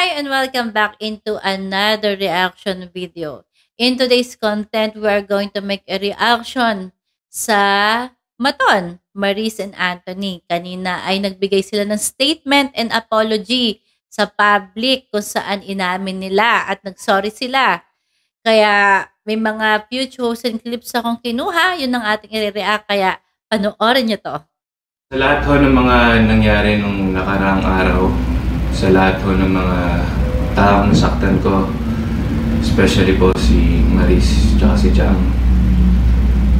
Hi and welcome back into another reaction video. In today's content, we are going to make a reaction sa Maton, Maris and Anthony. Kanina ay nagbigay sila ng statement and apology sa public kung saan inamin nila at nagsorry sila. Kaya may mga few chosen clips akong kinuha, yun ang ating i-react, kaya panoorin nyo to. Sa lahat ho ng mga nangyari nung nakaraang araw, sa lahat ho ng mga taong nasaktan ko, especially po si Maris at si Chang,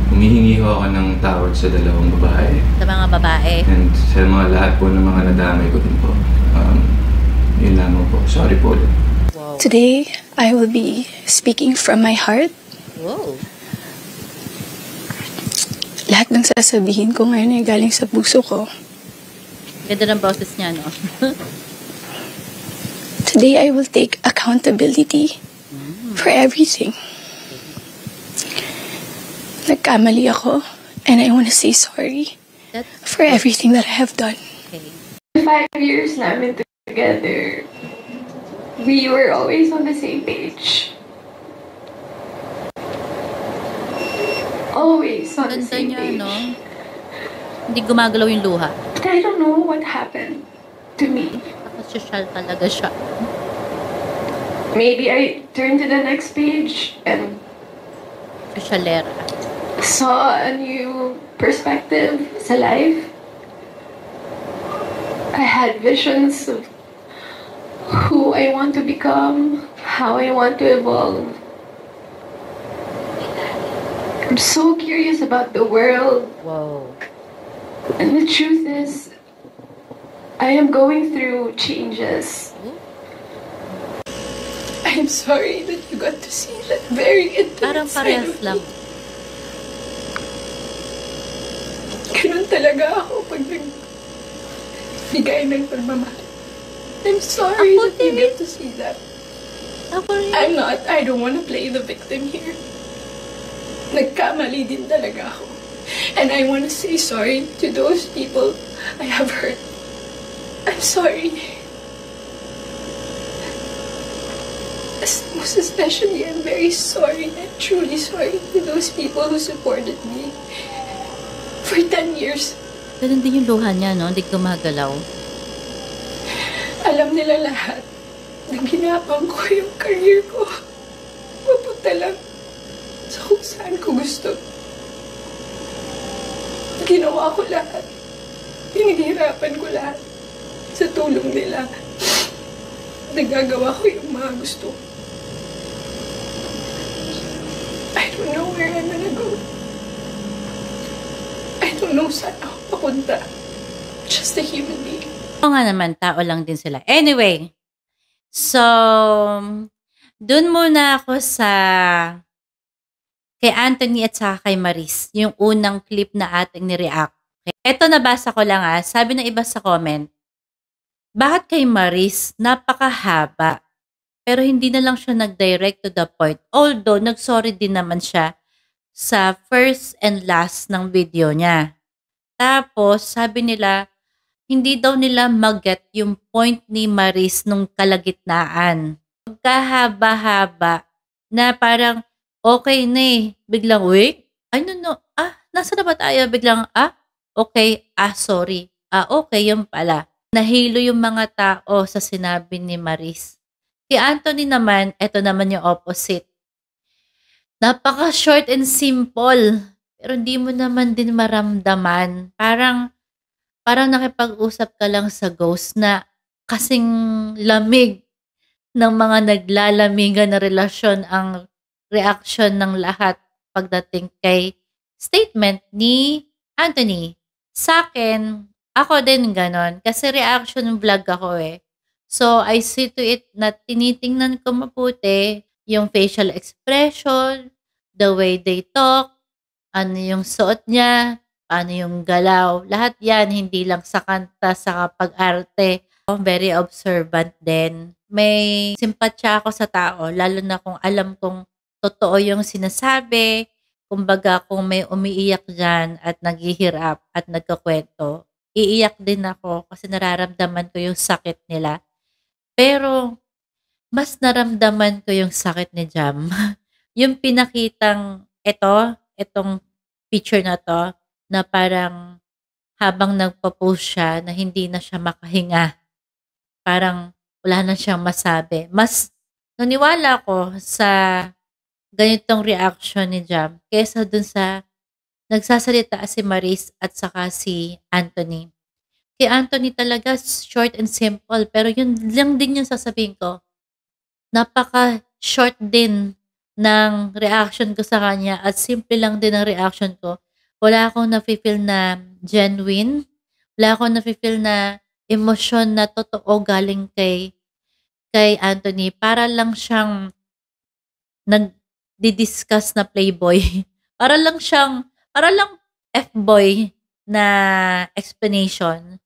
humihingi ho ako ng tawad sa dalawang babae. Sa mga babae. And sa mga lahat po ng mga nadamay ko din po. Yun lamang po. Sorry po ulit. Wow. Today, I will be speaking from my heart. Wow. Lahat ng sasabihin ko ngayon ay galing sa puso ko. Ganda ng boses niya, no? Today, I will take accountability for everything. Nagkamali ako, and I want to say sorry for everything that I have done. Okay. 5 years namin together, we were always on the same page. Always on the Ganda same niya, page. no? Hindi gumagalaw yung luha. But I don't know what happened to me. Social talaga siya. Maybe I turned to the next page and Socialera. saw a new perspective sa life. I had visions of who I want to become, how I want to evolve. I'm so curious about the world. Wow. And the truth is, I am going through changes. I'm sorry that you got to see that very Parang intimate side parehas of lang. me. Ganun talaga ako pag nagbigay ng pagmamahal. I'm sorry Ako that you din. get to see that. Ako rin. I don't want to play the victim here. Nagkamali din talaga ako. And I want to say sorry to those people I have hurt. I'm sorry. Most especially, I'm very sorry. I'm truly sorry to those people who supported me for 10 years. Ganun din yung luha niya, no? Hindi gumagalaw. Alam nila lahat na ginapang ko yung career ko. Mapunta lang sa kung saan ko gusto. Ginawa ko lahat. Pinaghirapan ko lahat sa tulong nila. Nagagawa ko yung mga gusto. I don't know where I'm gonna go. I don't know saan ako papunta. Just a human being. Oo nga naman, tao lang din sila. Anyway, so, dun muna ako sa kay Anthony at saka kay Maris, yung unang clip na ating ni-react. Okay. Ito nabasa ko lang sabi ng iba sa comment, bakit kay Maris napakahaba, pero hindi na lang siya nag-direct to the point. Although, nag-sorry din naman siya sa first and last ng video niya. Tapos, sabi nila, hindi daw nila mag-get yung point ni Maris nung kalagitnaan. Kahaba-haba na parang okay na biglang, wait, ay no, nasa na ba tayo? Biglang, okay, sorry. Okay, yun pala. Nahilo yung mga tao sa sinabi ni Maris. Kay Anthony naman, eto naman yung opposite. Napaka-short and simple. Pero hindi mo naman din maramdaman. Parang nakipag-usap ka lang sa ghost na kasing lamig ng mga naglalamigan na relasyon ang reaction ng lahat pagdating kay statement ni Anthony. Sa akin, ako din ganon. Kasi reaction vlog ako So, I see to it na tinitingnan ko mabuti yung facial expression, the way they talk, ano yung suot niya, paano yung galaw. Lahat yan, hindi lang sa kanta, sa pag-arte. Very observant din. May simpatsya ako sa tao, lalo na kung alam kong totoo yung sinasabi. Kumbaga, kung may umiiyak dyan at naghihirap at nagkakwento, iiyak din ako kasi nararamdaman ko yung sakit nila. Pero mas naramdaman ko yung sakit ni Jam. Yung pinakitang itong picture na 'to, na parang habang nagpo-post siya na hindi na siya makahinga, parang wala na siyang masabi. Mas naniwala ako sa ganitong reaction ni Jam kaysa dun sa nagsasalita si Maris at saka si Anthony. Kay Anthony talaga short and simple, pero yun lang din yung sasabihin ko. Napaka-short din ng reaction ko sa kanya at simple lang din ang reaction ko. Wala akong nafe-feel na genuine. Wala akong nafe-feel na emosyon na totoo galing kay Anthony. Para lang siyang nagdi-discuss na playboy. Para lang F-boy na explanation.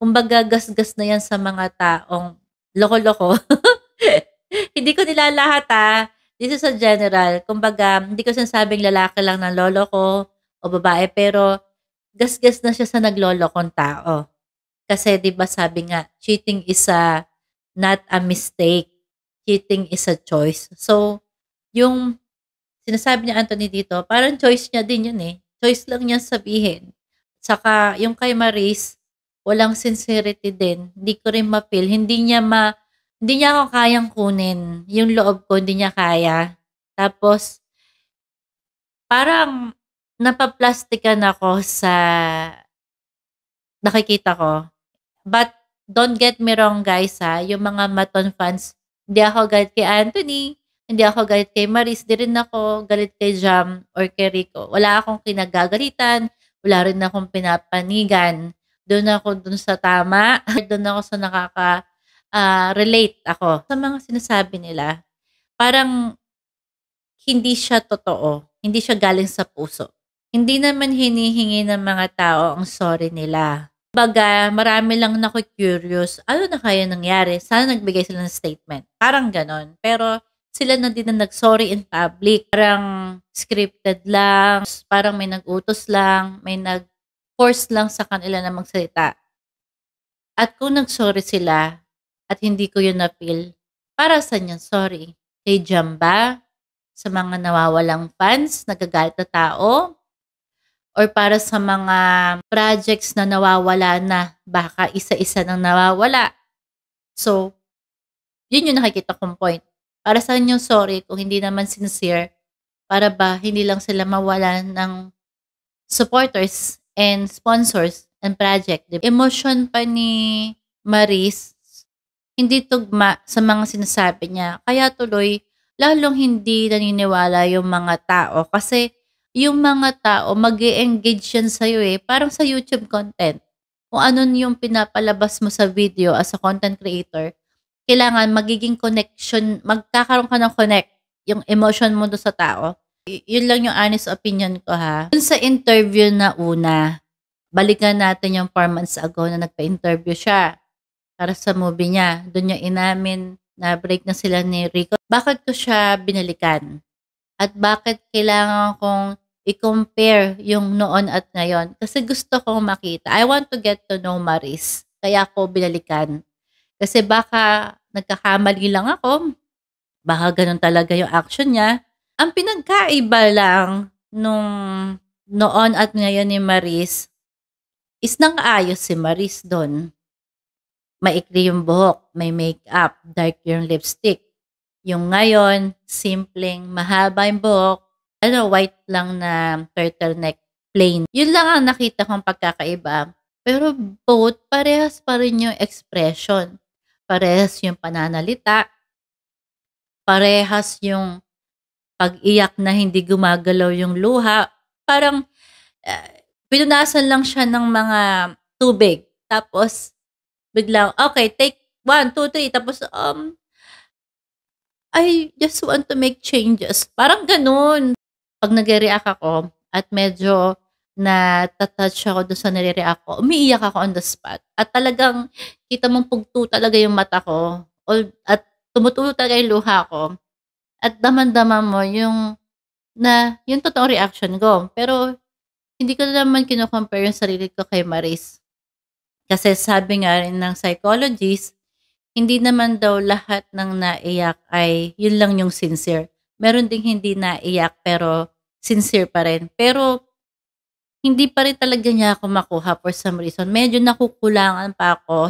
Kumbaga gasgas na yan sa mga taong loko-loko. Hindi ko nilalahat This is a general. Kumbaga, hindi ko sinasabing lalaki lang ng lolo ko o babae, pero gasgas na siya sa naglolokong tao. Kasi 'di ba sabi nga, cheating is not a mistake. Cheating is a choice. So, yung sinasabi niya Anthony dito, parang choice niya din yun Choice lang niya sabihin. Saka yung kay Maris, walang sincerity din. Hindi ko rin ma-feel. Hindi niya ako kayang kunin. Yung loob ko, hindi niya kaya. Tapos, parang napaplastikan ako sa nakikita ko. But, don't get me wrong guys yung mga Maton fans, hindi ako galit kay Anthony, hindi ako galit kay Maris, di rin ako galit kay Jam or kay Rico. Wala akong kinagagalitan, wala rin akong pinapanigan. Doon ako dun sa tama, doon ako sa relate ako sa mga sinasabi nila. Parang hindi siya totoo. Hindi siya galing sa puso. Hindi naman hinihingi ng mga tao ang sorry nila. Baga, marami lang curious. Ano na kaya nangyari? Sana nagbigay sila ng statement. Parang ganon. Pero sila na din na nag-sorry in public. Parang scripted lang. Parang may nag-utos lang. May nag-force lang sa kanila na magsalita. At kung nag-sorry sila, at hindi ko yun na-feel, para saan yun sorry? Kay Jam ba? Sa mga nawawalang fans, nagagalit na tao? Or para sa mga projects na nawawala na, baka isa-isa nang nawawala? So, yun yung nakikita kong point. Para saan yung sorry kung hindi naman sincere? Para ba hindi lang sila mawalan ng supporters and sponsors and project? Emotion pa ni Maris, hindi tugma sa mga sinasabi niya. Kaya tuloy, lalong hindi naniniwala yung mga tao. Kasi yung mga tao, mag-e-engage yan sa'yo Parang sa YouTube content. Kung ano yung pinapalabas mo sa video as a content creator, kailangan magiging connection, magkakaroon ka ng connect yung emotion mo do sa tao. Yun lang yung honest opinion ko Dun sa interview na una, balikan natin yung 4 months ago na nagpa-interview siya para sa movie niya. Doon niya inamin na break na sila ni Rico. Bakit ko siya binalikan? At bakit kailangan kong i-compare yung noon at ngayon? Kasi gusto kong makita. I want to get to know Maris. Kaya ako binalikan. Kasi baka nagkakamali lang ako. Baka ganun talaga yung action niya. Ang pinagkaiba lang nung noon at ngayon ni Maris is nang-ayos si Maris doon. Maikli yung buhok, may makeup, dark yung lipstick. Yung ngayon, simpleng mahaba yung buhok, white lang na turtleneck, plain. Yun lang ang nakita kong pagkakaiba. Pero both, parehas pa rin yung expression. Parehas yung pananalita. Parehas yung pag-iyak na hindi gumagalaw yung luha. Parang pinunasan lang siya ng mga tubig. Tapos, biglang, okay, take 1, 2, 3. Tapos, I just want to make changes. Parang ganun. Pag nag-react ako at medyo na-touch ako doon sa nire-react ko, umiiyak ako on the spot. At talagang kita mong pugto talaga yung mata ko. At tumutulo talaga yung luha ko. At daman-daman mo yung totoong reaction ko. Pero hindi ko naman kino-compare yung sarili ko kay Maris. Kasi sabi nga rin ng psychologist, hindi naman daw lahat ng naiyak ay yun lang yung sincere. Meron ding hindi naiyak pero sincere pa rin. Pero hindi pa rin talaga niya ako makuha for some reason. Medyo nakukulangan pa ako.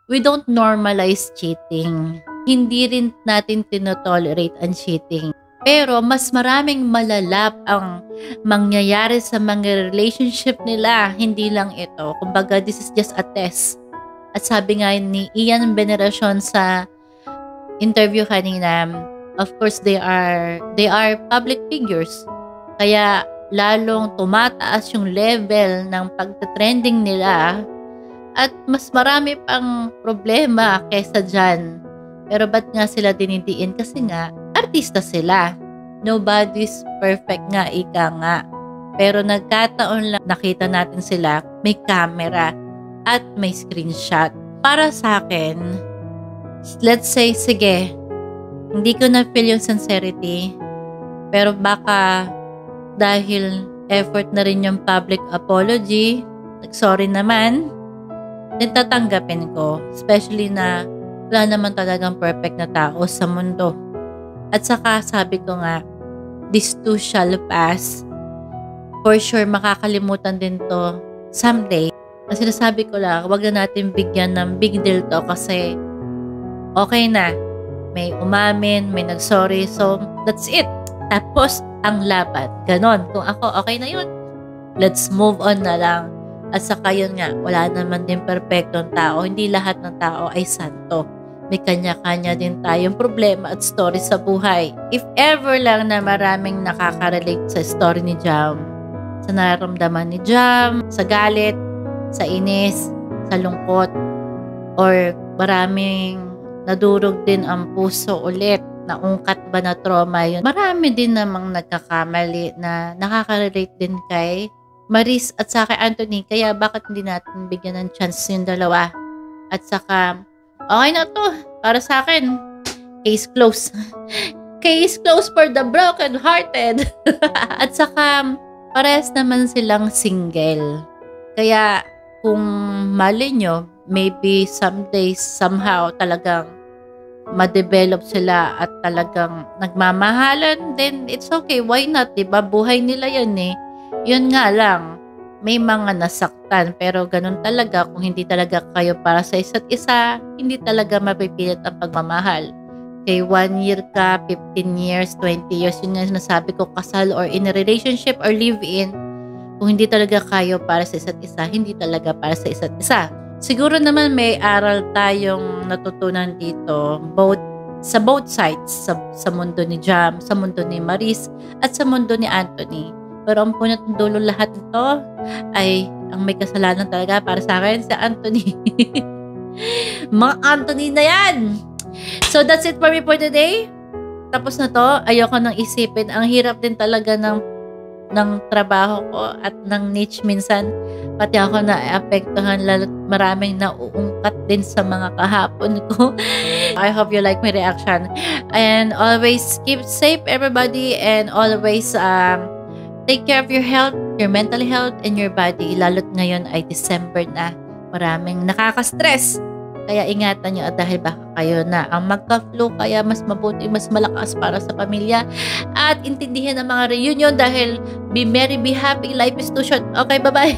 We don't normalize cheating. Hindi rin natin tinotolerate ang cheating. Pero mas maraming malalap ang mangyayari sa mga relationship nila. Hindi lang ito. Kumbaga, this is just a test. At sabi nga ni Ian Veneracion sa interview kanina, of course, they are public figures. Kaya lalong tumataas yung level ng pagtatrending nila at mas marami pang problema kaysa dyan. Pero ba't nga sila dinidiin? Kasi nga, artista sila. Nobody's perfect nga, ika nga. Pero nagkataon lang nakita natin sila, may camera at may screenshot. Para sa akin, let's say, sige, hindi ko na-feel yung sincerity, pero baka dahil effort na rin yung public apology, sorry naman, din tatanggapin ko. Especially na wala naman talagang perfect na tao sa mundo. At saka sabi ko nga, this too shall pass. For sure, makakalimutan din to someday. Kasi sinasabi ko lang, wag na natin bigyan ng big deal to kasi okay na. May umamin, may nagsorry, so that's it. Tapos, ang laban. Ganon. Kung ako, okay na yun. Let's move on na lang. At saka yun nga, wala naman din perfectong tao. Hindi lahat ng tao ay santo. May kanya-kanya din tayong problema at story sa buhay. If ever lang na maraming nakaka-relate sa story ni Jam, sa nararamdaman ni Jam, sa galit, sa inis, sa lungkot, or maraming nadurog din ang puso ulit, naungkat ba na trauma yun. Marami din namang nagkakamali na nakaka-relate din kay Maris at sa kay Anthony. Kaya bakit hindi natin bigyan ng chance yung dalawa? At saka, okay na to. Para sa akin, case closed. Case closed for the broken-hearted. At saka, parehas naman silang single. Kaya, kung mali nyo, maybe someday, somehow, talagang ma-develop sila at talagang nagmamahalan, then it's okay. Why not? Diba? Buhay nila yan eh. Yun nga lang, may mga nasaktan, pero ganun talaga, kung hindi talaga kayo para sa isa't isa, hindi talaga mapipilit ang pagmamahal. Okay, 1 year ka, 15 years, 20 years, yun nga sinasabi ko, kasal or in a relationship or live-in, kung hindi talaga kayo para sa isa't isa, hindi talaga para sa isa't isa. Siguro naman may aral tayong natutunan dito, sa both sides, sa mundo ni Jam, sa mundo ni Maris, at sa mundo ni Anthony. Pero ang punot ng dulo lahat nito ay ang may kasalanan talaga para sa akin, si Anthony. Mga Anthony na yan! So that's it for me for today. Tapos na to, ayoko nang isipin. Ang hirap din talaga ng trabaho ko at ng niche minsan. Pati ako na-apektuhan, lalo maraming nauungkat din sa mga kahapon ko. I hope you like my reaction. And always keep safe everybody, and always take care of your health, your mental health, and your body. Lalo't ngayon ay December na. Maraming nakaka-stress. Kaya ingatan nyo at dahil baka kayo na ang magka-flu, kaya mas mabuti, mas malakas para sa pamilya. At intindihin ang mga reunion dahil be merry, be happy, life is too short. Okay, bye-bye!